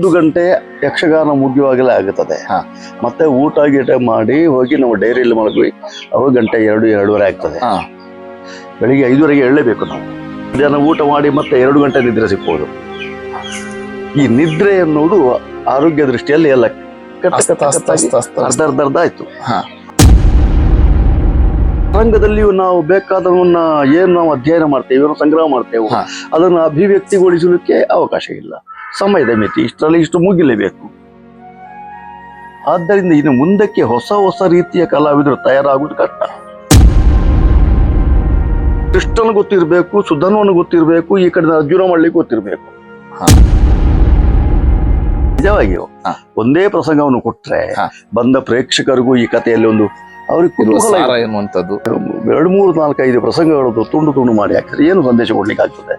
11 ಗಂಟೆ ಯಕ್ಷಗಾನ ಮುಗಿಯುವಾಗಲೇ ಆಗುತ್ತದೆ. ಮತ್ತೆ ಊಟ ಗೀಟ ಮಾಡಿ ಹೋಗಿ ನಾವು ಡೈರಿಯಲ್ಲಿ ಮಲಗಿ ಅವಾಗ ಗಂಟೆ 2-2:30 ಆಗ್ತದೆ. ಬೆಳಿಗ್ಗೆ 5:30ಗೆ ಏಳಲೇಬೇಕು ನಾವು. ಮಧ್ಯಾಹ್ನ ಊಟ ಮಾಡಿ ಮತ್ತೆ 2 ಗಂಟೆ ನಿದ್ರೆ ಸಿಕ್ಕೋದು. ಈ ನಿದ್ರೆ ಅನ್ನೋದು ಆರೋಗ್ಯ ದೃಷ್ಟಿಯಲ್ಲಿ ಎಲ್ಲ ಅರ್ಧ ಆಯ್ತು. ರಂಗದಲ್ಲಿಯೂ ನಾವು ಬೇಕಾದವನ್ನ ಏನು ನಾವು ಅಧ್ಯಯನ ಮಾಡ್ತೇವೆ, ಏನು ಸಂಗ್ರಹ ಮಾಡ್ತೇವೆ, ಅದನ್ನು ಅಭಿವ್ಯಕ್ತಿಗೊಳಿಸಲಿಕ್ಕೆ ಅವಕಾಶ ಇಲ್ಲ. ಸಮಯದ ಮಿತಿ, ಇಷ್ಟರಲ್ಲಿ ಇಷ್ಟು ಮುಗಿಲೇಬೇಕು. ಆದ್ದರಿಂದ ಇನ್ನು ಮುಂದಕ್ಕೆ ಹೊಸ ರೀತಿಯ ಕಲಾವಿದರು ತಯಾರಾಗುವುದು ಕಷ್ಟ. ಕೃಷ್ಣನ ಗೊತ್ತಿರಬೇಕು, ಸುಧನ್ವನು ಗೊತ್ತಿರಬೇಕು, ಈ ಕಡೆ ಅರ್ಜುನ ಮಳ್ಳಿ ಗೊತ್ತಿರಬೇಕು. ನಿಜವಾಗಿಯೂ ಒಂದೇ ಪ್ರಸಂಗವನ್ನು ಕೊಟ್ರೆ ಬಂದ ಪ್ರೇಕ್ಷಕರಿಗೂ ಈ ಕಥೆಯಲ್ಲಿ ಒಂದು ಅವ್ರಿಗೆ ಕುತೂಹಲ ಎನ್ನುವಂಥದ್ದು 2, 3, 4, 5 ಪ್ರಸಂಗಗಳು ತುಂಡು ಮಾಡಿ ಹಾಕ್ತಾರೆ. ಏನು ಸಂದೇಶ ಕೊಡ್ಲಿಕ್ಕೆ ಆಗ್ತದೆ?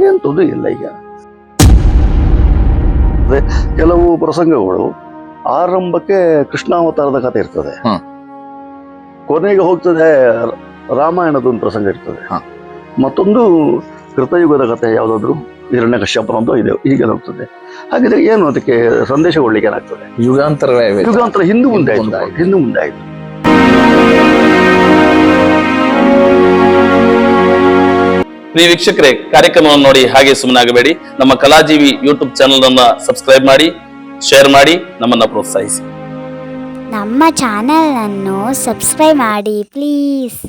ಎಂತದ್ದು ಇಲ್ಲ. ಈಗ ಕೆಲವು ಪ್ರಸಂಗಗಳು ಆರಂಭಕ್ಕೆ ಕೃಷ್ಣಾವತಾರದ ಕಥೆ ಇರ್ತದೆ, ಕೊನೆಗೆ ಹೋಗ್ತದೆ ರಾಮಾಯಣದ ಒಂದು ಪ್ರಸಂಗ ಇರ್ತದೆ, ಮತ್ತೊಂದು ಕೃತಯುಗದ ಕಥೆ ಯಾವುದಾದ್ರು ಹಿರಣ್ಯಕಶ್ಯಪನಂತೂ ಇದೆ, ಹೀಗೆ ಹೋಗ್ತದೆ. ಹಾಗಿದ್ರೆ ಏನು ಅದಕ್ಕೆ ಸಂದೇಶ ಕೊಡ್ಲಿಕ್ಕೆ ಏನಾಗ್ತದೆ? ಯುಗಾಂತರ ಹಿಂದೂ ಮುಂದೆ ಆಯ್ತು. ಪ್ರಿಯ ವೀಕ್ಷಕರೇ, ಕಾರ್ಯಕ್ರಮವನ್ನು ನೋಡಿ ಹಾಗೆ ಸುಮ್ಮನಾಗಬೇಡಿ. ನಮ್ಮ ಕಲಾಜೀವಿ ಯೂಟ್ಯೂಬ್ ಚಾನೆಲ್ ಅನ್ನ ಸಬ್ಸ್ಕ್ರೈಬ್ ಮಾಡಿ, ಶೇರ್ ಮಾಡಿ, ನಮ್ಮನ್ನ ಪ್ರೋತ್ಸಾಹಿಸಿ. ನಮ್ಮ ಚಾನೆಲ್ ಅನ್ನು ಸಬ್ಸ್ಕ್ರೈಬ್ ಮಾಡಿ ಪ್ಲೀಸ್.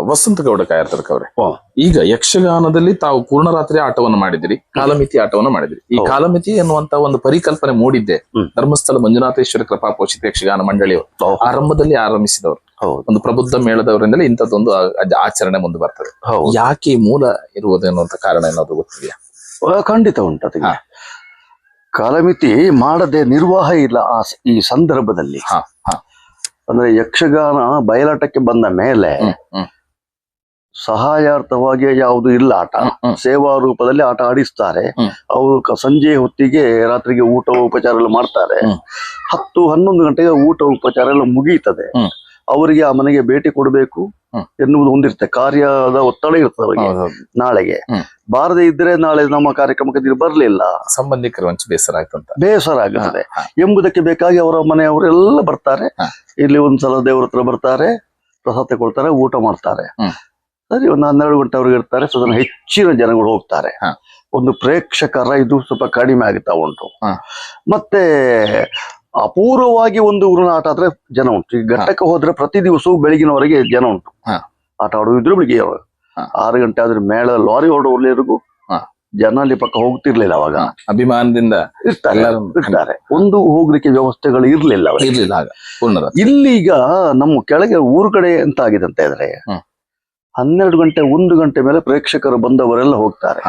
ವಸಂತಗೌಡ ಕಾಯರ್ತರ್ಕ ಅವರೇ, ಈಗ ಯಕ್ಷಗಾನದಲ್ಲಿ ತಾವು ಪೂರ್ಣರಾತ್ರಿ ಆಟವನ್ನು ಮಾಡಿದಿರಿ, ಕಾಲಮಿತಿ ಆಟವನ್ನು ಮಾಡಿದಿರಿ. ಈ ಕಾಲಮಿತಿ ಎನ್ನುವಂತ ಒಂದು ಪರಿಕಲ್ಪನೆ ಮೂಡಿದ್ದೆ ಧರ್ಮಸ್ಥಳ ಮಂಜುನಾಥೇಶ್ವರ ಕೃಪಾಪೋಷಿತ ಯಕ್ಷಗಾನ ಮಂಡಳಿಯವರು ಆರಂಭದಲ್ಲಿ ಆರಂಭಿಸಿದವರು, ಒಂದು ಪ್ರಬುದ್ಧ ಮೇಳದವರಿಂದಲೇ ಇಂಥದ್ದೊಂದು ಆಚರಣೆ ಮುಂದೆ ಬರ್ತದೆ. ಯಾಕೆ ಮೂಲ ಇರುವುದು ಎನ್ನುವಂತ ಕಾರಣ ಏನಾದ್ರು ಗೊತ್ತಿದೆಯಾ? ಖಂಡಿತ ಉಂಟು. ಅದಕ್ಕೆ ಕಾಲಮಿತಿ ಮಾಡದೆ ನಿರ್ವಾಹ ಇಲ್ಲ ಈ ಸಂದರ್ಭದಲ್ಲಿ. ಅಂದ್ರೆ ಯಕ್ಷಗಾನ ಬಯಲಾಟಕ್ಕೆ ಬಂದ ಮೇಲೆ ಸಹಾಯಾರ್ಥವಾಗಿ ಯಾವುದು ಇಲ್ಲ. ಆಟ ಸೇವಾ ರೂಪದಲ್ಲಿ ಆಟ ಆಡಿಸ್ತಾರೆ. ಅವರು ಸಂಜೆ ಹೊತ್ತಿಗೆ ರಾತ್ರಿಗೆ ಊಟ ಉಪಚಾರ ಎಲ್ಲ ಮಾಡ್ತಾರೆ. 10-11 ಗಂಟೆಗೆ ಊಟ ಉಪಚಾರ ಎಲ್ಲ ಮುಗಿಯುತ್ತದೆ. ಅವರಿಗೆ ಆ ಮನೆಗೆ ಭೇಟಿ ಕೊಡಬೇಕು ಎನ್ನುವುದು ಹೊಂದಿರುತ್ತೆ. ಕಾರ್ಯದ ಒತ್ತಡ ಇರ್ತದೆ ಅವರಿಗೆ. ನಾಳೆಗೆ ಬಾರದೇ ಇದ್ರೆ ನಾಳೆ ನಮ್ಮ ಕಾರ್ಯಕ್ರಮಕ್ಕೆ ಬರ್ಲಿಲ್ಲ, ಸಂಬಂಧಿಕರು ಬೇಸರ ಆಗುತ್ತದೆ ಎಂಬುದಕ್ಕೆ ಬೇಕಾಗಿ ಅವರ ಮನೆಯವರೆಲ್ಲ ಬರ್ತಾರೆ. ಇಲ್ಲಿ ಒಂದ್ಸಲ ದೇವ್ರ ಹತ್ರ ಬರ್ತಾರೆ, ಪ್ರಸಾದ ತಗೊಳ್ತಾರೆ, ಊಟ ಮಾಡ್ತಾರೆ. ಸರಿ, ಒಂದು 12 ಗಂಟೆವರೆಗೆ ಇರ್ತಾರೆ. ಸಾಧಾರಣ ಹೆಚ್ಚಿನ ಜನಗಳು ಹೋಗ್ತಾರೆ. ಒಂದು ಪ್ರೇಕ್ಷಕರ ಇದು ಸ್ವಲ್ಪ ಕಡಿಮೆ ಆಗುತ್ತಾ ಉಂಟು. ಮತ್ತೆ ಅಪೂರ್ವವಾಗಿ ಒಂದು ಊರಿನ ಆಟ ಆದ್ರೆ ಜನ ಉಂಟು. ಈ ಘಟ್ಟಕ್ಕೆ ಹೋದ್ರೆ ಪ್ರತಿ ದಿವಸವೂ ಬೆಳಗಿನವರೆಗೆ ಜನ ಉಂಟು. ಆಟ ಆಡುವುದಿದ್ರು ಬೆಳಿಗ್ಗೆ 6 ಗಂಟೆ ಆದ್ರೆ ಮೇಳ ಲಾರಿ ಹೊರಡುವವರೆಗೂ ಜನ ಅಲ್ಲಿ ಪಕ್ಕ ಹೋಗ್ತಿರ್ಲಿಲ್ಲ. ಅವಾಗ ಅಭಿಮಾನದಿಂದ ಇರ್ತಾರೆ. ಒಂದು ಹೋಗ್ಲಿಕ್ಕೆ ವ್ಯವಸ್ಥೆಗಳು ಇರ್ಲಿಲ್ಲ. ಇಲ್ಲಿ ಈಗ ನಮ್ಮ ಕೆಳಗೆ ಊರು ಕಡೆ ಎಂತ ಆಗಿದೆ ಅಂತ ಇದ್ರೆ 12 ಗಂಟೆ 1 ಗಂಟೆ ಮೇಲೆ ಪ್ರೇಕ್ಷಕರು ಬಂದವರೆಲ್ಲ ಹೋಗ್ತಾರೆ.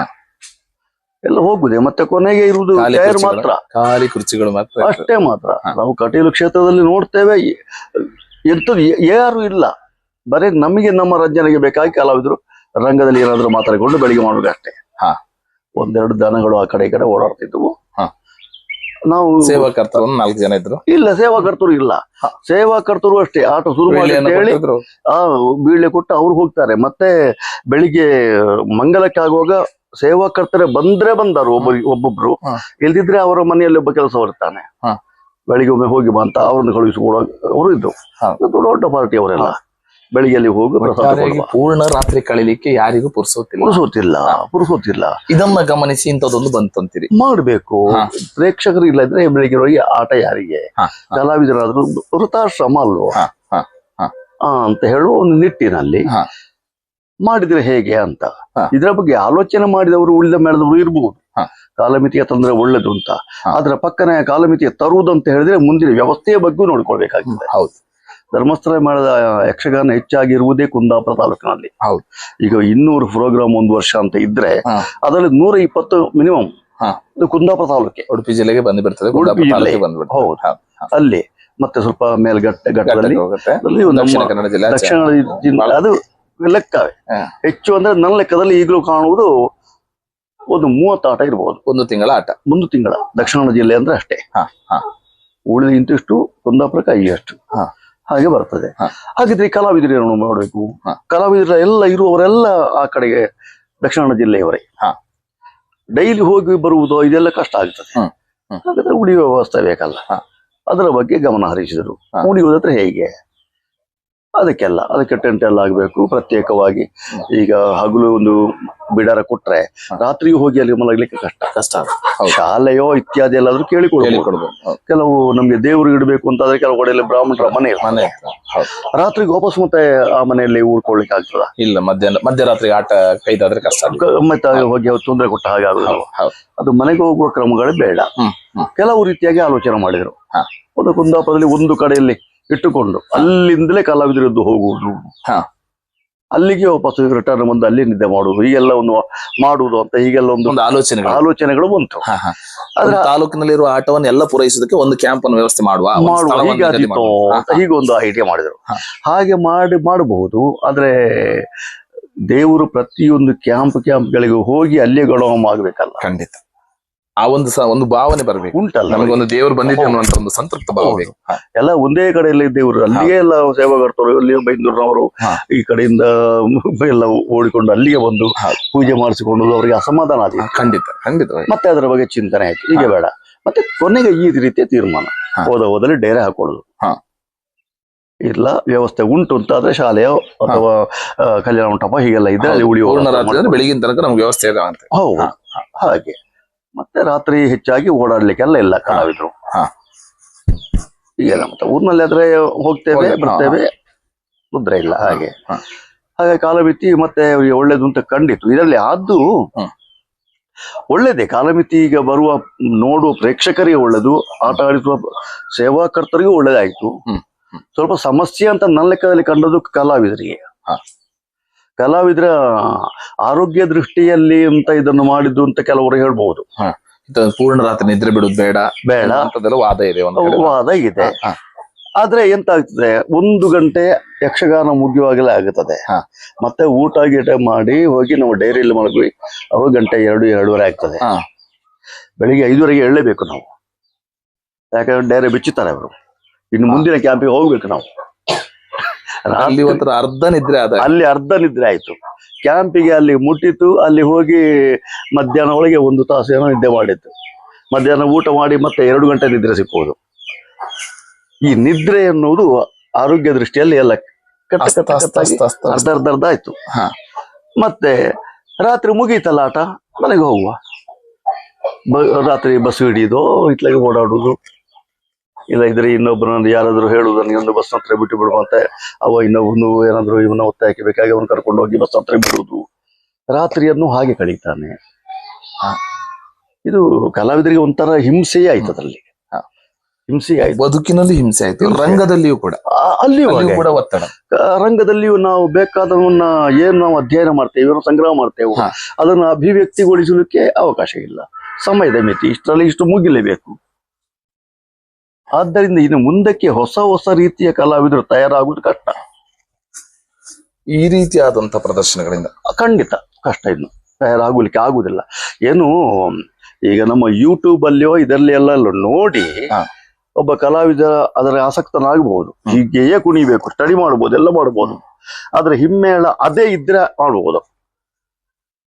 ಎಲ್ಲ ಹೋಗುದೇ. ಮತ್ತೆ ಕೊನೆಗೆ ಇರುವುದು ಚೇರ್ ಮಾತ್ರ, ಖಾಲಿ ಕುರ್ಚಿಗಳು ಮಾತ್ರ, ಅಷ್ಟೇ ಮಾತ್ರ. ನಾವು ಕಟೀಲು ಕ್ಷೇತ್ರದಲ್ಲಿ ನೋಡ್ತೇವೆ, ಎಂತದ್ದು ಯಾರು ಇಲ್ಲ. ಬರೀ ನಮಗೆ ನಮ್ಮ ರಂಜನೆಗೆ ಬೇಕಾಗಿ ಕಲಾವಿದರು ರಂಗದಲ್ಲಿ ಏನಾದ್ರು ಮಾತಾಡಿಕೊಂಡು ಬೆಳಿಗ್ಗೆ ಮಾಡುದು ಅಷ್ಟೇ. 1-2 ದನಗಳು ಆ ಕಡೆ ಈ ಕಡೆ ಓಡಾಡ್ತಿದ್ವು. ನಾವು ಸೇವಾಕರ್ತರು 4 ಜನ ಇದ್ರು. ಇಲ್ಲ, ಸೇವಾಕರ್ತರು ಇಲ್ಲ. ಸೇವಾಕರ್ತರು ಅಷ್ಟೇ ಆಟ ಶುರು ಮಾಡಿ ಹೇಳಿ ಬೀಳ್ಳೆ ಕೊಟ್ಟು ಅವ್ರು ಹೋಗ್ತಾರೆ. ಮತ್ತೆ ಬೆಳಿಗ್ಗೆ ಮಂಗಲಕ್ಕೆ ಆಗುವಾಗ ಸೇವಾಕರ್ತರೆ ಬಂದ್ರೆ ಬಂದರು, ಒಬ್ಬೊಬ್ರು. ಇಲ್ದಿದ್ರೆ ಅವರ ಮನೆಯಲ್ಲಿ ಒಬ್ಬ ಕೆಲಸ ಬರ್ತಾನೆ, ಬೆಳಿಗ್ಗೆ ಒಮ್ಮೆ ಹೋಗಿ ಬಾ ಅಂತ ಅವ್ರನ್ನ ಕಳುಹಿಸಿಕೊಡೋ ಅವರು ಇದ್ರು. ದೊಡ್ಡ ಪಾರ್ಟಿ ಅವರೆಲ್ಲ ಬೆಳಿಗ್ಗೆ ಅಲ್ಲಿ ಹೋಗಿ ಪೂರ್ಣ ರಾತ್ರಿ ಕಳಿಲಿಕ್ಕೆ ಯಾರಿಗೂ ಪುರ್ಸೋತಿಲ್ಲ. ಇದನ್ನ ಗಮನಿಸಿ ಇಂಥದ್ದೊಂದು ಬಂತಂತೀರಿ. ಮಾಡ್ಬೇಕು. ಪ್ರೇಕ್ಷಕರು ಇಲ್ಲ ಇದ್ರೆ ಬೆಳಿಗ್ಗೆ ಹೋಗಿ ಆಟ ಯಾರಿಗೆ? ಕಲಾವಿದರಾದ್ರೂ ವೃತಾಶ್ರಮ ಅಲ್ವಾ ಅಂತ ಹೇಳುವ ಒಂದು ನಿಟ್ಟಿನಲ್ಲಿ ಮಾಡಿದ್ರೆ ಹೇಗೆ ಅಂತ ಇದರ ಬಗ್ಗೆ ಆಲೋಚನೆ ಮಾಡಿದವರು ಉಳಿದ ಮೇಳದವರು ಇರಬಹುದು. ಕಾಲಮಿತಿಯ ತಂದ್ರೆ ಒಳ್ಳೇದು ಅಂತ. ಆದ್ರೆ ಪಕ್ಕನೆ ಕಾಲಮಿತಿಯ ತರುವುದು ಅಂತ ಹೇಳಿದ್ರೆ ಮುಂದಿನ ವ್ಯವಸ್ಥೆಯ ಬಗ್ಗೆ ನೋಡ್ಕೊಳ್ಬೇಕಾಗ್ತದೆ. ಹೌದು. ಧರ್ಮಸ್ಥಳ ಮೇಳದ ಯಕ್ಷಗಾನ ಹೆಚ್ಚಾಗಿರುವುದೇ ಕುಂದಾಪುರ ತಾಲೂಕಿನಲ್ಲಿ. ಈಗ 200 ಪ್ರೋಗ್ರಾಮ್ 1 ವರ್ಷ ಅಂತ ಇದ್ರೆ ಅದರಲ್ಲಿ 120 ಮಿನಿಮಮ್ ಕುಂದಾಪುರ ತಾಲೂಕೆ, ಉಡುಪಿ ಜಿಲ್ಲೆಗೆ ಬಂದು ಬಿಡ್ತದೆ. ಹೌದು, ಅಲ್ಲಿ ಮತ್ತೆ ಸ್ವಲ್ಪ ಮೇಲ್ಘಟ್ಟದಲ್ಲಿ ದಕ್ಷಿಣ ಜಿಲ್ಲೆ ಅದು ಲೆಕ್ಕವೇ. ಹೆಚ್ಚು ಅಂದ್ರೆ ನನ್ನ ಲೆಕ್ಕದಲ್ಲಿ ಈಗಲೂ ಕಾಣುವುದು ಒಂದು 30 ಆಟ ಇರಬಹುದು. ಒಂದು ತಿಂಗಳ ಆಟ, 1 ತಿಂಗಳ ದಕ್ಷಿಣ ಜಿಲ್ಲೆ ಅಂದ್ರೆ ಅಷ್ಟೇ. ಉಳಿದ ಇಂತಿಷ್ಟು ಕುಂದಾಪುರಕ್ಕೆ ಅಷ್ಟು ಹಾಗೆ ಬರ್ತದೆ. ಹಾಗಿದ್ರೆ ಈ ಕಲಾವಿದರು ಏನು ಮಾಡಬೇಕು? ಕಲಾವಿದರ ಎಲ್ಲ ಇರುವವರೆಲ್ಲ ಆ ಕಡೆಗೆ ದಕ್ಷಿಣ ಜಿಲ್ಲೆಯವರೇ. ಡೈಲಿ ಹೋಗಿ ಬರುವುದು ಇದೆಲ್ಲ ಕಷ್ಟ ಆಗ್ತದೆ. ಹಾಗಾದ್ರೆ ಉಳಿಯುವ ವ್ಯವಸ್ಥೆ ಬೇಕಲ್ಲ, ಅದರ ಬಗ್ಗೆ ಗಮನ ಹರಿಸಿದರು. ಉಳಿಯುವುದಾದ್ರೆ ಹೇಗೆ, ಅದಕ್ಕೆ ಟೆಂಟ್ ಎಲ್ಲ ಆಗ್ಬೇಕು ಪ್ರತ್ಯೇಕವಾಗಿ. ಈಗ ಹಗಲು ಒಂದು ಬಿಡಾರ ಕೊಟ್ರೆ ರಾತ್ರಿಯೂ ಹೋಗಿ ಅಲ್ಲಿ ಮಲಗಲಿಕ್ಕೆ ಕಷ್ಟ. ಶಾಲೆಯೋ ಇತ್ಯಾದಿ ಎಲ್ಲಾದ್ರೂ ಕೇಳಿಕೊಡ್ಬೇಕು. ಕೆಲವು ನಮ್ಗೆ ದೇವ್ರಿಗೆ ಇಡಬೇಕು ಅಂತಾದ್ರೆ ಕೆಲವು ಕಡೆಯಲ್ಲಿ ಬ್ರಾಹ್ಮಣರ ಮನೆ ರಾತ್ರಿಗೆ ವಾಪಸ್ ಮತ್ತೆ ಆ ಮನೆಯಲ್ಲಿ ಉಳ್ಕೊಳ್ಳಿಕ್ಕೆ ಆಗ್ತದ? ಇಲ್ಲ, ಮಧ್ಯರಾತ್ರಿ ಆಟ ಕೈದಾದ್ರೆ ಕಷ್ಟ, ಮತ್ತೆ ಹೋಗಿ ತೊಂದರೆ ಕೊಟ್ಟ ಹಾಗೆ ಆಗುದು. ಅದು ಮನೆಗೆ ಹೋಗುವ ಕ್ರಮಗಳೇ ಬೇಡ. ಕೆಲವು ರೀತಿಯಾಗಿ ಆಲೋಚನೆ ಮಾಡಿದ್ರು. ಒಂದು ಕುಂದಾಪುರದಲ್ಲಿ ಒಂದು ಕಡೆಯಲ್ಲಿ ಇಟ್ಟುಕೊಂಡು ಅಲ್ಲಿಂದಲೇ ಕಲಾವಿದರದ್ದು ಹೋಗುವುದು, ಅಲ್ಲಿಗೆ ವಾಪಸ್ ರಿಟರ್ನ್ ಬಂದು ಅಲ್ಲಿ ನಿದ್ದೆ ಮಾಡುವುದು, ಹೀಗೆಲ್ಲ ಒಂದು ಮಾಡುವುದು ಅಂತ ಹೀಗೆಲ್ಲ ಒಂದು ಆಲೋಚನೆಗಳು ಬಂತು. ತಾಲೂಕಿನಲ್ಲಿರುವ ಆಟವನ್ನು ಎಲ್ಲ ಪೂರೈಸೋದಕ್ಕೆ ಒಂದು ಕ್ಯಾಂಪ್ ಅನ್ನು ವ್ಯವಸ್ಥೆ ಮಾಡುವ ಹೀಗೆ ಒಂದು ಐಡಿಯಾ ಮಾಡಿದ್ರು. ಹಾಗೆ ಮಾಡಬಹುದು. ಆದ್ರೆ ದೇವರು ಪ್ರತಿಯೊಂದು ಕ್ಯಾಂಪ್ಗಳಿಗೆ ಹೋಗಿ ಅಲ್ಲೇ ಗೌರವ ಆಗ್ಬೇಕಲ್ಲ. ಖಂಡಿತ ಆ ಒಂದು ಭಾವನೆ ಬರ್ಬೇಕು, ಉಂಟಲ್ಲ, ನಮಗೊಂದು ದೇವರು ಬಂದಿದೆ ಅನ್ನುವಂತ ಒಂದು ಸಂತೃಪ್ತ ಭಾವ ಬೇಕು. ಎಲ್ಲ ಒಂದೇ ಕಡೆಯಲ್ಲಿ ದೇವರು, ಅಲ್ಲಿಗೆ ಎಲ್ಲ ಸೇವಾಗರ್ತರು, ಅಲ್ಲಿ ಬೈಂದೂರಿನವರು ಈ ಕಡೆಯಿಂದ ಎಲ್ಲ ಓಡಿಕೊಂಡು ಅಲ್ಲಿಗೆ ಬಂದು ಪೂಜೆ ಮಾಡಿಸಿಕೊಂಡು ಅವರಿಗೆ ಅಸಮಾಧಾನ ಆಗಿದೆ. ಖಂಡಿತ ಮತ್ತೆ ಅದರ ಬಗ್ಗೆ ಚಿಂತನೆ ಆಯ್ತು, ಹೀಗೆ ಬೇಡ. ಮತ್ತೆ ಕೊನೆಗೆ ಈ ರೀತಿಯ ತೀರ್ಮಾನ, ಹೋದಲ್ಲಿ ಡೇರೆ ಹಾಕೊಳ್ಳುದು. ಇಲ್ಲ ವ್ಯವಸ್ಥೆ ಉಂಟು ಅಂತ ಆದ್ರೆ ಶಾಲೆಯೋ ಅಥವಾ ಕಲ್ಯಾಣ ಮಂಟಪ ಹೀಗೆಲ್ಲ ಇದ್ರೆ ಅಲ್ಲಿ ಉಳಿಯುವ ಬೆಳಗಿನ ತನಕ ನಮ್ಗೆ ವ್ಯವಸ್ಥೆ ಇದೆ ಅಂತ. ಹೌದು, ಹಾಗೆ. ಮತ್ತೆ ರಾತ್ರಿ ಹೆಚ್ಚಾಗಿ ಓಡಾಡ್ಲಿಕ್ಕೆಲ್ಲ ಇಲ್ಲ ಕಲಾವಿದ್ರು. ಈಗೆಲ್ಲ ಮತ್ತೆ ಊರಿನಲ್ಲಿ ಆದ್ರೆ ಹೋಗ್ತೇವೆ ಬರ್ತೇವೆ, ತೊಂದ್ರೆ ಇಲ್ಲ. ಹಾಗೆ ಕಾಲಮಿತಿ ಮತ್ತೆ ಒಳ್ಳೇದು ಅಂತ ಕಂಡಿತು. ಇದರಲ್ಲಿ ಅದು ಒಳ್ಳೇದೇ. ಕಾಲಮಿತಿ ಈಗ ಬರುವ ನೋಡುವ ಪ್ರೇಕ್ಷಕರಿಗೆ ಒಳ್ಳೇದು, ಆಟ ಆಡಿಸುವ ಸೇವಾಕರ್ತರಿಗೂ ಒಳ್ಳೇದಾಯ್ತು. ಸ್ವಲ್ಪ ಸಮಸ್ಯೆ ಅಂತ ನನ್ನ ಲೆಕ್ಕದಲ್ಲಿ ಕಂಡದ್ದು ಕಲಾವಿದರಿಗೆ. ಕಲಾವಿದರ ಆರೋಗ್ಯ ದೃಷ್ಟಿಯಲ್ಲಿ ಅಂತ ಇದನ್ನು ಮಾಡಿದ್ದು ಅಂತ ಕೆಲವರು ಹೇಳ್ಬಹುದು. ಪೂರ್ಣ ರಾತ್ರಿ ನಿದ್ರೆ ಬಿಡುದು ಬೇಡ ಅಂತದೆಲ್ಲ ವಾದ ಇದೆ. ಆದ್ರೆ ಎಂತ ಆಗ್ತದೆ, 1 ಗಂಟೆ ಯಕ್ಷಗಾನ ಮುಗಿಯುವಾಗಲೇ ಆಗುತ್ತದೆ. ಮತ್ತೆ ಊಟ ಗೀಟ ಮಾಡಿ ಹೋಗಿ ನಾವು ಡೈರಿಯಲ್ಲಿ ಮಲಗಿ ಅವಾಗ ಗಂಟೆ 2-2:30 ಆಗ್ತದೆ. ಬೆಳಿಗ್ಗೆ 5:30ಗೆ ಎಳ್ಳೇಬೇಕು ನಾವು, ಯಾಕಂದ್ರೆ ಡೈರಿ ಬಿಚ್ಚುತ್ತಾರೆ ಅವರು. ಇನ್ನು ಮುಂದಿನ ಕ್ಯಾಂಪಿಗೆ ಹೋಗ್ಬೇಕು ನಾವು. ಅಲ್ಲಿ ಅರ್ಧ ನಿದ್ರೆ ಆಯ್ತು. ಕ್ಯಾಂಪಿಗೆ ಅಲ್ಲಿ ಮುಟ್ಟಿತ್ತು, ಅಲ್ಲಿ ಹೋಗಿ ಮಧ್ಯಾಹ್ನ ಒಳಗೆ 1 ತಾಸು ಏನೋ ನಿದ್ದೆ ಮಾಡಿತ್ತು. ಮಧ್ಯಾಹ್ನ ಊಟ ಮಾಡಿ ಮತ್ತೆ 2 ಗಂಟೆ ನಿದ್ರೆ ಸಿಕ್ಕುವುದು. ಈ ನಿದ್ರೆ ಎನ್ನುವುದು ಆರೋಗ್ಯ ದೃಷ್ಟಿಯಲ್ಲಿ ಎಲ್ಲ ಅರ್ಧ ಆಯ್ತು. ಮತ್ತೆ ರಾತ್ರಿ ಮುಗೀತಲ್ಲ ಆಟ, ಮನೆಗೆ ಹೋಗುವ. ರಾತ್ರಿ ಬಸ್ ಹಿಡಿಯೋದು, ಇತ್ಲಾಗೆ ಓಡಾಡುದು. ಇಲ್ಲ ಇದ್ರೆ ಇನ್ನೊಬ್ಬರನ್ನ ಯಾರಾದ್ರೂ ಹೇಳುದು, ನೀನೊಂದು ಬಸ್ ಹತ್ರ ಬಿಟ್ಟು ಬಿಡುವಂತೆ, ಅವ ಇನ್ನೊಬ್ಬನು ಏನಾದ್ರು ಇವನ್ನ ಒತ್ತಾಯ ಹಾಕಬೇಕಾಗಿ ಅವನು ಕರ್ಕೊಂಡು ಹೋಗಿ ಬಸ್ ಹತ್ರ ಬಿಡುವುದು. ರಾತ್ರಿಯನ್ನು ಹಾಗೆ ಕಳೀತಾನೆ. ಇದು ಕಲಾವಿದರಿಗೆ ಒಂಥರ ಹಿಂಸೆಯೇ ಆಯ್ತು. ಅದರಲ್ಲಿ ಹಿಂಸೆ ಆಯ್ತು, ಬದುಕಿನಲ್ಲಿ ಹಿಂಸೆ ಆಯ್ತು, ರಂಗದಲ್ಲಿಯೂ ಕೂಡ ಕೂಡ ಒತ್ತಡ. ರಂಗದಲ್ಲಿಯೂ ನಾವು ಬೇಕಾದವನ್ನ ಏನು ನಾವು ಅಧ್ಯಯನ ಮಾಡ್ತೇವೆ, ಏನು ಸಂಗ್ರಹ ಮಾಡ್ತೇವೆ, ಅದನ್ನು ಅಭಿವ್ಯಕ್ತಿಗೊಳಿಸಲಿಕ್ಕೆ ಅವಕಾಶ ಇಲ್ಲ. ಸಮಯದ ಮಿತಿ, ಇಷ್ಟರಲ್ಲಿ ಇಷ್ಟು ಮುಗಿಲೇಬೇಕು. ಆದ್ದರಿಂದ ಇನ್ನು ಮುಂದಕ್ಕೆ ಹೊಸ ರೀತಿಯ ಕಲಾವಿದರು ತಯಾರಾಗುವುದು ಕಷ್ಟ. ಈ ರೀತಿಯಾದಂತಹ ಪ್ರದರ್ಶನಗಳಿಂದ ಖಂಡಿತ ಕಷ್ಟ. ಇನ್ನು ತಯಾರಾಗಲಿಕ್ಕೆ ಆಗುದಿಲ್ಲ. ಏನು ಈಗ ನಮ್ಮ ಯೂಟ್ಯೂಬ್ ಅಲ್ಲಿಯೋ ಇದರಲ್ಲಿ ಎಲ್ಲ ನೋಡಿ ಒಬ್ಬ ಕಲಾವಿದ ಅದರ ಆಸಕ್ತನಾಗಬಹುದು. ಹೀಗೆಯೇ ಕುಣಿಬೇಕು, ಸ್ಟಡಿ ಮಾಡ್ಬೋದು, ಎಲ್ಲ ಮಾಡ್ಬೋದು. ಆದ್ರೆ ಹಿಮ್ಮೇಳ ಅದೇ ಇದ್ರೆ ಮಾಡ್ಬೋದು.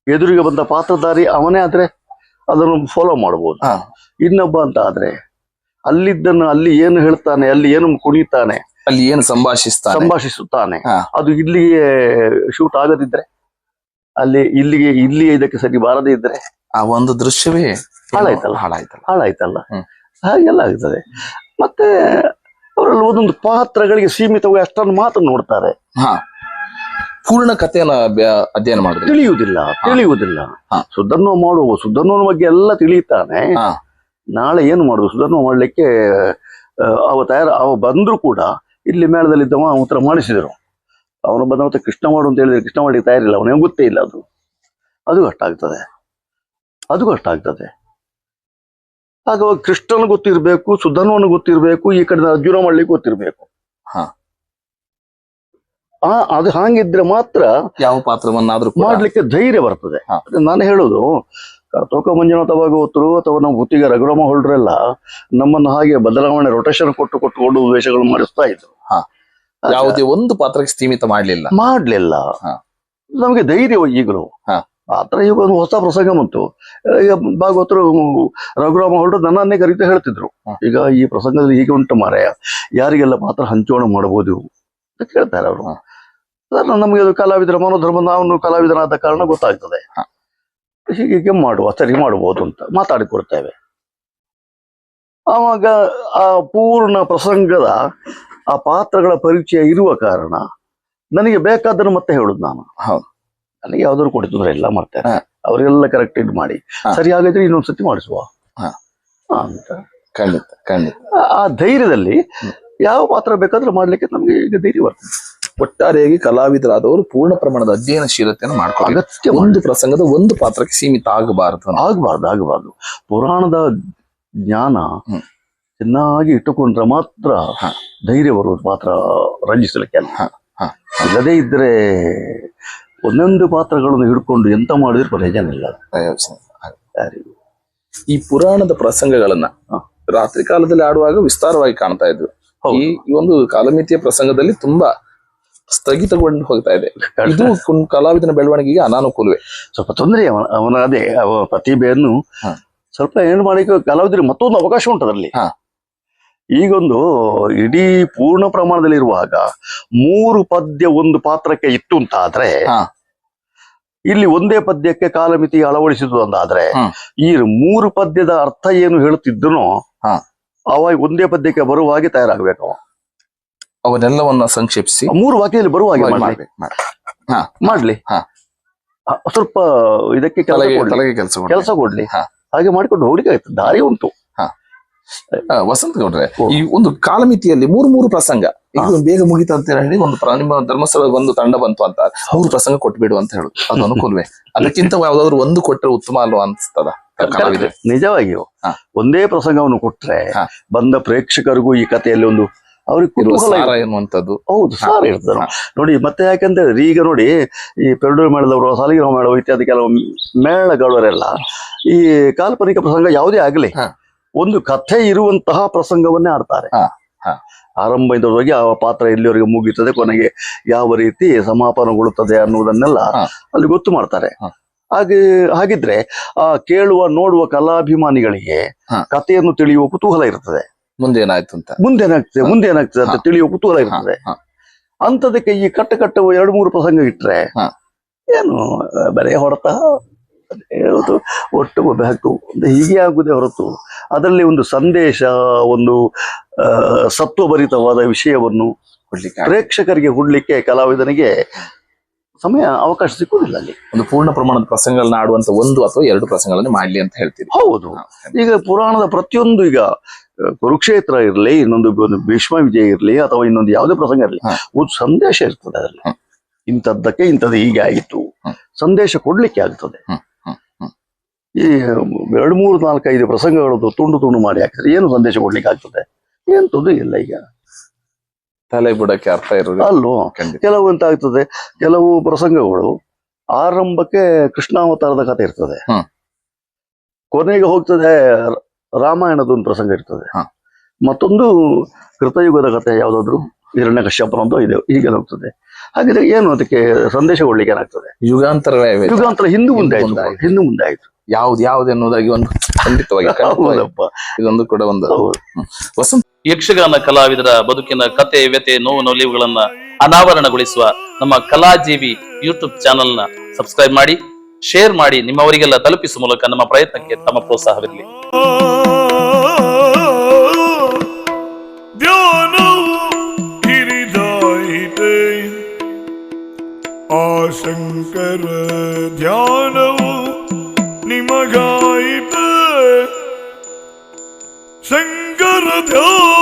ಎದುರಿಗೆ ಬಂದ ಪಾತ್ರಧಾರಿ ಅವನೇ ಆದ್ರೆ ಅದನ್ನು ಫಾಲೋ ಮಾಡ್ಬೋದು. ಇನ್ನೊಬ್ಬ ಅಂತ ಆದ್ರೆ ಅಲ್ಲಿದ್ದನ್ನು, ಅಲ್ಲಿ ಏನು ಹೇಳ್ತಾನೆ, ಅಲ್ಲಿ ಏನು ಕುಣಿತಾನೆ, ಅಲ್ಲಿ ಏನು ಸಂಭಾಷಿಸುತ್ತಾನೆ, ಅದು ಇಲ್ಲಿಗೆ ಶೂಟ್ ಆಗದಿದ್ರೆ, ಇಲ್ಲಿಗೆ ಇದಕ್ಕೆ ಸರಿ ಬಾರದೇ ಇದ್ರೆ ಆ ಒಂದು ದೃಶ್ಯವೇ ಹಾಳಾಯ್ತಲ್ಲ. ಹಾಗೆಲ್ಲ ಆಗ್ತದೆ. ಮತ್ತೆ ಅವರಲ್ಲಿ ಒಂದೊಂದು ಪಾತ್ರಗಳಿಗೆ ಸೀಮಿತವಾಗಿ ಅಷ್ಟನ್ನು ಮಾತ್ರ ನೋಡ್ತಾರೆ. ಪೂರ್ಣ ಕಥೆಯನ್ನ ಅಧ್ಯಯನ ಮಾಡಿದ್ರೆ ತಿಳಿಯುವುದಿಲ್ಲ. ಸುಧನ್ವನ ಬಗ್ಗೆ ಎಲ್ಲ ತಿಳಿಯುತ್ತಾನೆ. ನಾಳೆ ಏನು ಮಾಡುದು, ಸುಧನ್ವ ಮಾಡ್ಲಿಕ್ಕೆ ಅವ ಬಂದ್ರು ಕೂಡ ಇಲ್ಲಿ ಮೇಳದಲ್ಲಿದ್ದವ ಉತ್ತರ ಮಾಡಿಸಿದರು. ಅವನು ಬಂದ ಮತ್ತೆ ಕೃಷ್ಣ ಮಾಡು ಅಂತ ಹೇಳಿದ್ರೆ ಕೃಷ್ಣ ಮಾಡ್ಲಿಕ್ಕೆ ತಯಾರಿಲ್ಲ, ಅವನಿಗೆ ಗೊತ್ತೇ ಇಲ್ಲ. ಅದು ಕಷ್ಟ ಆಗ್ತದೆ. ಆಗ ಕೃಷ್ಣನ ಗೊತ್ತಿರ್ಬೇಕು, ಸುಧನ್ವನ ಗೊತ್ತಿರ್ಬೇಕು, ಈ ಕಡೆ ಅರ್ಜುನ ಮಾಡ್ಲಿಕ್ಕೆ ಗೊತ್ತಿರ್ಬೇಕು. ಅದು ಹಾಗಿದ್ರೆ ಮಾತ್ರ ಯಾವ ಪಾತ್ರವನ್ನಾದ್ರೂ ಮಾಡ್ಲಿಕ್ಕೆ ಧೈರ್ಯ ಬರ್ತದೆ. ನಾನು ಹೇಳೋದು, ಕರ್ತೋಕ ಮಂಜುನಾಥ ಭಾಗವತರು ಅಥವಾ ನಮ್ಮ ಗುತ್ತಿಗೆ ರಘುರಾಮ ಹೊಳ್ರೆಲ್ಲ ನಮ್ಮನ್ನು ಹಾಗೆ ಬದಲಾವಣೆ ರೊಟೇಷನ್ ಕೊಟ್ಟು ವೇಷಗಳು ಮಾಡಿಸ್ತಾ ಇದ್ರು. ಯಾವುದೇ ಒಂದು ಪಾತ್ರಕ್ಕೆ ಸೀಮಿತ ಮಾಡ್ಲಿಲ್ಲ. ನಮ್ಗೆ ಧೈರ್ಯ ಈಗಲೂ ಆತರ ಈಗ ಒಂದು ಹೊಸ ಪ್ರಸಂಗ ಬಂತು. ಈಗ ಭಾಗವತರು ರಘುರಾಮ ಹೊರಟು ನನ್ನನ್ನೇ ಕರೀತಾ ಹೇಳ್ತಿದ್ರು, ಈಗ ಈ ಪ್ರಸಂಗದಲ್ಲಿ ಹೀಗೆ ಉಂಟು ಮಾರಾಯ, ಯಾರಿಗೆಲ್ಲ ಪಾತ್ರ ಹಂಚೋಣ ಮಾಡಬಹುದು ಅಂತ ಕೇಳ್ತಾರೆ ಅವರು. ನಮಗೆ ಅದು ಕಲಾವಿದರ ಮನೋಧರ್ಮ, ನಾವು ಕಲಾವಿದನಾದ ಕಾರಣ ಗೊತ್ತಾಗ್ತದೆ, ಹೀಗೆ ಮಾಡುವ, ಸರಿ ಮಾಡಬಹುದು ಅಂತ ಮಾತಾಡಿಕೊಡ್ತೇವೆ. ಆವಾಗ ಆ ಪೂರ್ಣ ಪ್ರಸಂಗದ ಆ ಪಾತ್ರಗಳ ಪರಿಚಯ ಇರುವ ಕಾರಣ ನನಗೆ ಬೇಕಾದನ್ನು ಮತ್ತೆ ಹೇಳುದು ನಾನು. ನನಗೆ ಯಾವ್ದಾದ್ರು ಕೊಡ್ತಿದ್ರೆ ಎಲ್ಲ ಮಾಡ್ತೇನೆ, ಅವರೆಲ್ಲ ಕರೆಕ್ಟ್ ಇದು ಮಾಡಿ ಸರಿ ಹಾಗಾದ್ರೆ ಇನ್ನೊಂದ್ಸತಿ ಮಾಡಿಸುವ ಅಂತ. ಖಂಡಿತ ಖಂಡಿತ. ಆ ಧೈರ್ಯದಲ್ಲಿ ಯಾವ ಪಾತ್ರ ಬೇಕಾದ್ರೂ ಮಾಡ್ಲಿಕ್ಕೆ ನಮ್ಗೆ ಈಗ ಧೈರ್ಯ ಬರ್ತದೆ. ಒಟ್ಟಾರೆಯಾಗಿ ಕಲಾವಿದರಾದವರು ಪೂರ್ಣ ಪ್ರಮಾಣದ ಅಧ್ಯಯನಶೀಲತೆಯನ್ನು ಮಾಡ್ಕೊಳ್ಳಿ. ಅಗತ್ಯ. ಒಂದು ಪ್ರಸಂಗದ ಒಂದು ಪಾತ್ರಕ್ಕೆ ಸೀಮಿತ ಆಗಬಾರ್ದು. ಪುರಾಣದ ಜ್ಞಾನ ಚೆನ್ನಾಗಿ ಇಟ್ಟುಕೊಂಡ್ರೆ ಮಾತ್ರ ಧೈರ್ಯ ಬರುವುದು ಪಾತ್ರ ರಂಜಿಸಲಿಕ್ಕೆ. ಇಲ್ಲದೇ ಇದ್ರೆ ಒಂದೊಂದು ಪಾತ್ರಗಳನ್ನು ಹಿಡ್ಕೊಂಡು ಎಂತ ಮಾಡಿದ್ರೆ ಪ್ರಯೋಜನ ಇಲ್ಲ. ಈ ಪುರಾಣದ ಪ್ರಸಂಗಗಳನ್ನ ರಾತ್ರಿ ಕಾಲದಲ್ಲಿ ಆಡುವಾಗ ವಿಸ್ತಾರವಾಗಿ ಕಾಣ್ತಾ ಇದ್ವಿ. ಈ ಒಂದು ಕಾಲಮಿತಿಯ ಪ್ರಸಂಗದಲ್ಲಿ ತುಂಬಾ ಸ್ಥಗಿತಗೊಂಡು ಹೋಗ್ತಾ ಇದೆ. ಇದು ಕಲಾವಿದನ ಬೆಳವಣಿಗೆಗೆ ಅನಾನುಕೂಲವೇ, ಸ್ವಲ್ಪ ತೊಂದರೆ. ಅವನ ಅದೇ ಪ್ರತಿಭೆಯನ್ನು ಸ್ವಲ್ಪ ಏನು ಮಾಡಿ ಕಲಾವಿದರಿಗೆ ಮತ್ತೊಂದು ಅವಕಾಶ ಉಂಟು ಅದರಲ್ಲಿ. ಈಗೊಂದು ಇಡೀ ಪೂರ್ಣ ಪ್ರಮಾಣದಲ್ಲಿ ಇರುವಾಗ 3 ಪದ್ಯ ಒಂದು ಪಾತ್ರಕ್ಕೆ ಇತ್ತು ಅಂತ ಆದ್ರೆ, ಇಲ್ಲಿ ಒಂದೇ ಪದ್ಯಕ್ಕೆ ಕಾಲಮಿತಿ ಅಳವಡಿಸಿದ್ದು ಅಂತಾದ್ರೆ, ಈ 3 ಪದ್ಯದ ಅರ್ಥ ಏನು ಹೇಳುತ್ತಿದ್ದನೋ ಅವಾಗ ಒಂದೇ ಪದ್ಯಕ್ಕೆ ಬರುವ ಹಾಗೆ ತಯಾರಾಗಬೇಕು. ಅವನ್ನೆಲ್ಲವನ್ನ ಸಂಕ್ಷೇಪಿಸಿ 3 ವಾಕ್ಯದಲ್ಲಿ ಬರುವ ಹಾಗೆ ಮಾಡ್ಲಿ. ಸ್ವಲ್ಪ ಇದಕ್ಕೆ ಕೆಲಸ ಕೊಡ್ಲಿ, ಹಾಗೆ ಮಾಡಿಕೊಂಡು ಹೋಗ್ಲಿಕ್ಕೆ ಆಯ್ತು, ದಾರಿ ಉಂಟು. ವಸಂತ ಗೌಡ್ರೆ, ಈ ಒಂದು ಕಾಲಮಿತಿಯಲ್ಲಿ 3 ಪ್ರಸಂಗ ಈಗ ಬೇಗ ಮುಗಿತ ಅಂತ ಹೇಳಿ ನಿಮ್ಮ ಧರ್ಮಸ್ಥಳ ಒಂದು ತಂಡ ಬಂತು ಅಂತ 3 ಪ್ರಸಂಗ ಕೊಟ್ಬಿಡು ಅಂತ ಹೇಳುದು, ಅದು ಅನುಕೂಲವೇ? ಅದಕ್ಕಿಂತ ಯಾವ್ದಾದ್ರು ಒಂದು ಕೊಟ್ಟರೆ ಉತ್ತಮ ಅಲ್ವಾ ಅನ್ಸ್ತದ? ನಿಜವಾಗಿಯೂ ಒಂದೇ ಪ್ರಸಂಗವನ್ನು ಕೊಟ್ರೆ ಬಂದ ಪ್ರೇಕ್ಷಕರಿಗೂ ಈ ಕಥೆಯಲ್ಲಿ ಒಂದು ಅವ್ರಿಗೆ ಕುತೂಹಲ ಎನ್ನುವಂಥದ್ದು. ಹೌದು, ಸಾರ ಇರ್ತದೆ ನೋಡಿ. ಮತ್ತೆ ಯಾಕಂತ ಹೇಳಿದ್ರೆ ಈಗ ನೋಡಿ, ಈ ಪೆರಡೂರು ಮೇಳದವರು, ಸಾಲಿಗ್ರಾಮ ಮೇಳ ಇತ್ಯಾದಿ ಕೆಲವು ಮೇಳಗಳವರೆಲ್ಲ ಈ ಕಾಲ್ಪನಿಕ ಪ್ರಸಂಗ ಯಾವುದೇ ಆಗಲಿ ಒಂದು ಕಥೆ ಇರುವಂತಹ ಪ್ರಸಂಗವನ್ನೇ ಆಡ್ತಾರೆ. ಆರಂಭದವರೆಗೆ ಆ ಪಾತ್ರ ಎಲ್ಲಿವರೆಗೆ ಮುಗೀತದೆ, ಕೊನೆಗೆ ಯಾವ ರೀತಿ ಸಮಾಪನಗೊಳ್ಳುತ್ತದೆ ಅನ್ನುವುದನ್ನೆಲ್ಲ ಅಲ್ಲಿ ಗೊತ್ತು ಮಾಡ್ತಾರೆ. ಹಾಗಿದ್ರೆ ಆ ಕೇಳುವ ನೋಡುವ ಕಲಾಭಿಮಾನಿಗಳಿಗೆ ಕಥೆಯನ್ನು ತಿಳಿಯುವ ಕುತೂಹಲ ಇರ್ತದೆ. ಮುಂದೇನಾಗ್ತದೆ ಅಂತ ತಿಳಿಯುವ ಕುತೂಹಲ ಇರ್ತದೆ. ಅಂತದಕ್ಕೆ ಈ ಕಟ್ಟುವ 2-3 ಪ್ರಸಂಗ ಇಟ್ರೆ ಏನು ಬರೇ ಹೊರತ ಹೇಳುದು ಒಟ್ಟು ಬೇಕು ಹೀಗೆ ಆಗುದೇ ಹೊರತು ಅದರಲ್ಲಿ ಒಂದು ಸಂದೇಶ, ಒಂದು ಸತ್ವಭರಿತವಾದ ವಿಷಯವನ್ನು ಪ್ರೇಕ್ಷಕರಿಗೆ ಕೊಡ್ಲಿಕ್ಕೆ ಕಲಾವಿದನಿಗೆ ಸಮಯ ಅವಕಾಶ ಸಿಕ್ಕುವುದಿಲ್ಲ. ಅಲ್ಲಿ ಒಂದು ಪೂರ್ಣ ಪ್ರಮಾಣದ ಪ್ರಸಂಗಗಳನ್ನ ಆಡುವಂತ 1 ಅಥವಾ 2 ಪ್ರಸಂಗಗಳನ್ನ ಮಾಡ್ಲಿ ಅಂತ ಹೇಳ್ತೀವಿ. ಹೌದು, ಈಗ ಪುರಾಣದ ಪ್ರತಿಯೊಂದು, ಈಗ ಕುರುಕ್ಷೇತ್ರ ಇರಲಿ, ಇನ್ನೊಂದು ಭೀಷ್ಮ ವಿಜಯ ಇರಲಿ, ಅಥವಾ ಇನ್ನೊಂದು ಯಾವುದೇ ಪ್ರಸಂಗ ಇರಲಿ, ಒಂದು ಸಂದೇಶ ಇರ್ತದೆ ಅದರಲ್ಲಿ. ಇಂಥದ್ದಕ್ಕೆ ಇಂಥದ್ದು ಹೀಗೆ ಆಯಿತು, ಸಂದೇಶ ಕೊಡ್ಲಿಕ್ಕೆ ಆಗ್ತದೆ. ಈ 2, 3, 4, 5 ಪ್ರಸಂಗಗಳದ್ದು ತುಂಡು ಮಾಡಿ ಹಾಕಿದ್ರೆ ಏನು ಸಂದೇಶ ಕೊಡ್ಲಿಕ್ಕೆ ಆಗ್ತದೆ? ಎಂತದ್ದು ಇಲ್ಲ. ಈಗ ತಲೆ ಬುಡಕ್ಕೆ ಅರ್ಥ ಇರೋದು ಅಲ್ಲೋ. ಕೆಲವು ಎಂತ ಆಗ್ತದೆ, ಕೆಲವು ಪ್ರಸಂಗಗಳು ಆರಂಭಕ್ಕೆ ಕೃಷ್ಣಾವತಾರದ ಕಥೆ ಇರ್ತದೆ, ಕೊನೆಗೆ ಹೋಗ್ತದೆ ರಾಮಾಯಣದ ಒಂದು ಪ್ರಸಂಗ ಇರ್ತದೆ, ಮತ್ತೊಂದು ಕೃತಯುಗದ ಕಥೆ ಯಾವ್ದಾದ್ರು ಹಿರಣ್ಯಕಶ್ಯಪನಂತೂ ಇದೆ, ಹೀಗೆ ಹೋಗ್ತದೆ. ಹಾಗಿದ್ರೆ ಏನು ಅದಕ್ಕೆ ಸಂದೇಶ ಕೊಡ್ಲಿಕ್ಕೆ ಏನಾಗ್ತದೆ? ಯುಗಾಂತರ ಹಿಂದೂ ಮುಂದೆ ಆಯ್ತು. ಯಾವ್ದು ಎನ್ನುವುದಾಗಿ ಒಂದು ಖಂಡಿತವಾಗಿ ಇದೊಂದು ಕೂಡ ಒಂದು ವಸಂತ. ಯಕ್ಷಗಾನ ಕಲಾವಿದರ ಬದುಕಿನ ಕತೆ, ವ್ಯತೆ, ನೋವು, ನಲಿವುಗಳನ್ನ ಅನಾವರಣಗೊಳಿಸುವ ನಮ್ಮ ಕಲಾಜೀವಿ ಯೂಟ್ಯೂಬ್ ಚಾನೆಲ್ ನ ಸಬ್ಸ್ಕ್ರೈಬ್ ಮಾಡಿ, ಶೇರ್ ಮಾಡಿ, ನಿಮ್ಮವರಿಗೆಲ್ಲ ತಲುಪಿಸುವ ಮೂಲಕ ನಮ್ಮ ಪ್ರಯತ್ನಕ್ಕೆ ತಮ್ಮ ಪ್ರೋತ್ಸಾಹವಿರಲಿ. ಶಂಕರ ಧ್ಯಾನವು ನಿಮಗಾಯಿತ ಶಂಕರ ಧ್ಯಾನ